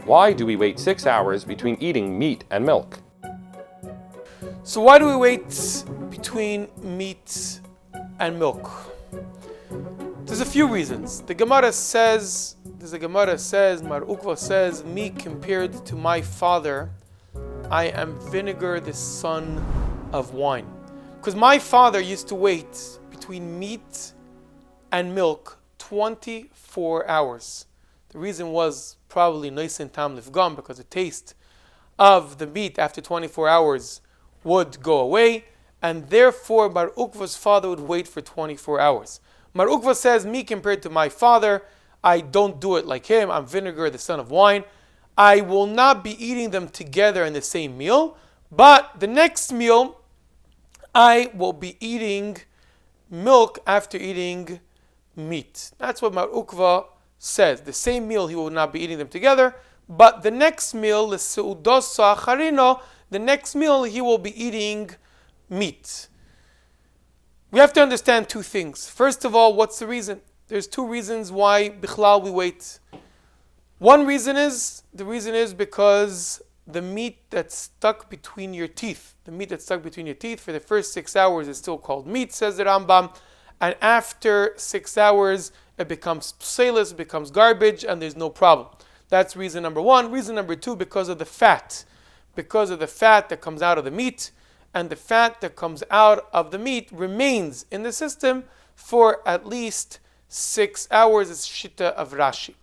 Why do we wait 6 hours between eating meat and milk? So why do we wait between meat and milk? There's a few reasons. The Gemara says, Mar Ukva says, me compared to my father, I am vinegar, the son of wine. Because my father used to wait between meat and milk 24 hours. The reason was probably Noisin Tam Lifgam, because the taste of the meat after 24 hours would go away, and therefore Mar Ukva's father would wait for 24 hours. Mar Ukva says, me compared to my father, I don't do it like him. I'm vinegar, the son of wine. I will not be eating them together in the same meal, but the next meal, I will be eating milk after eating meat. That's what Mar Ukva says. The same meal, he will not be eating them together, but the next meal, the next meal, he will be eating meat. We have to understand two things. First of all, what's the reason? There's two reasons why bichlal we wait. One reason is because the meat that's stuck between your teeth, for the first 6 hours is still called meat, says the Rambam, and after 6 hours it becomes pseilus, becomes garbage, and there's no problem. That's reason number one. Reason number two, because of the fat that comes out of the meat, and the fat that comes out of the meat remains in the system for at least 6 hours. It's Shita of Rashi.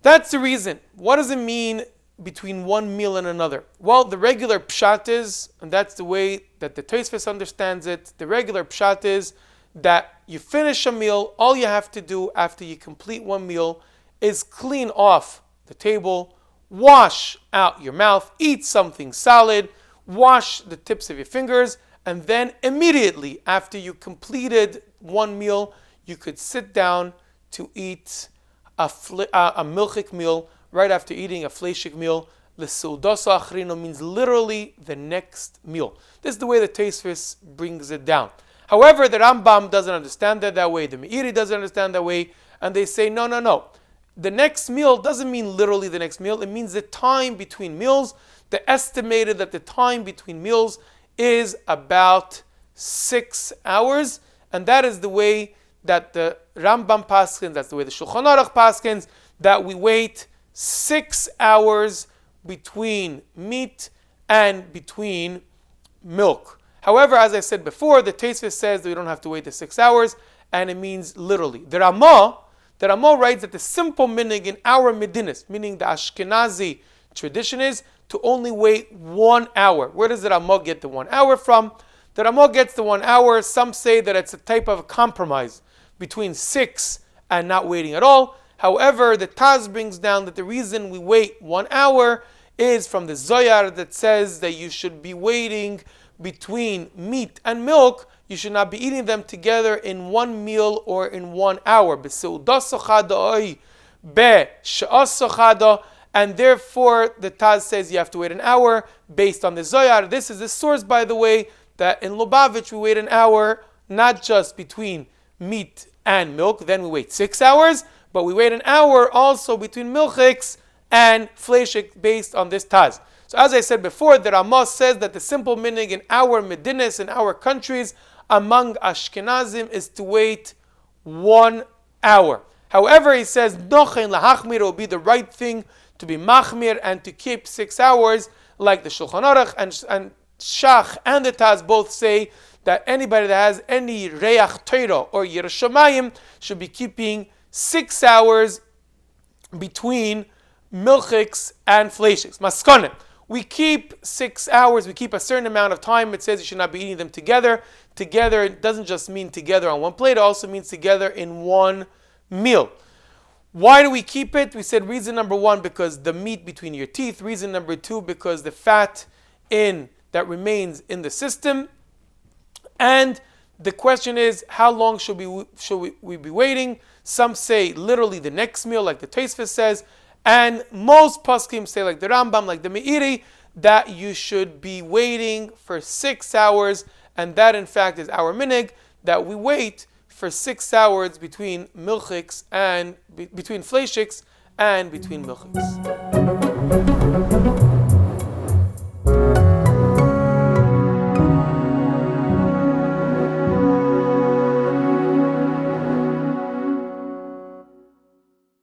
That's the reason. What does it mean between one meal and another? Well, the regular pshat is, and that's the way that the Tosfos understands it, the regular pshat is that you finish a meal, all you have to do after you complete one meal is clean off the table, wash out your mouth, eat something solid, wash the tips of your fingers, and then immediately after you completed one meal, you could sit down to eat a milchik meal right after eating a fleishik meal. L'seudosa achrino means literally the next meal. This is the way the Tosfos brings it down. However, the Rambam doesn't understand that way, the Meiri doesn't understand that way, and they say, no. The next meal doesn't mean literally the next meal, it means the time between meals. They estimated that the time between meals is about 6 hours, and that is the way that the Rambam paskins, that's the way the Shulchan Aruch paskins, that we wait 6 hours between meat and between milk. However, as I said before, the Tosfos says that we don't have to wait the 6 hours, and it means literally. The Ramah writes that the simple meaning in our Medinas, meaning the Ashkenazi tradition, is to only wait 1 hour. Where does the Ramah get the 1 hour from? The Ramah gets the 1 hour. Some say that it's a type of compromise between 6 and not waiting at all. However, the Taz brings down that the reason we wait 1 hour is from the Zoyar that says that you should be waiting between meat and milk. You should not be eating them together in one meal or in 1 hour. And therefore, the Taz says you have to wait an hour based on the Zoyar. This is the source, by the way, that in Lubavitch we wait an hour, not just between meat and milk, then we wait 6 hours, but we wait an hour also between milchiks and fleishik based on this Taz. So as I said before, the Ramah says that the simple meaning in our Medinas, in our countries, among Ashkenazim, is to wait 1 hour. However, he says, Nochen lahachmir, will be the right thing to be machmir and to keep 6 hours, like the Shulchan Aruch and Shach and the Taz both say that anybody that has any reach Torah or Yerushalayim should be keeping 6 hours between milchiks and fleishiks. Maskonim. We keep 6 hours, we keep a certain amount of time. It says you should not be eating them together. Together, it doesn't just mean together on one plate, it also means together in one meal. Why do we keep it? We said reason number one, because the meat between your teeth. Reason number two, because the fat that remains in the system. And the question is, how long should we be waiting? Some say literally the next meal, like the Tosfos says, and most poskim say, like the Rambam, like the Meiri, that you should be waiting for 6 hours, and that in fact is our minig, that we wait for 6 hours between milchiks and between fleishiks and between milchiks.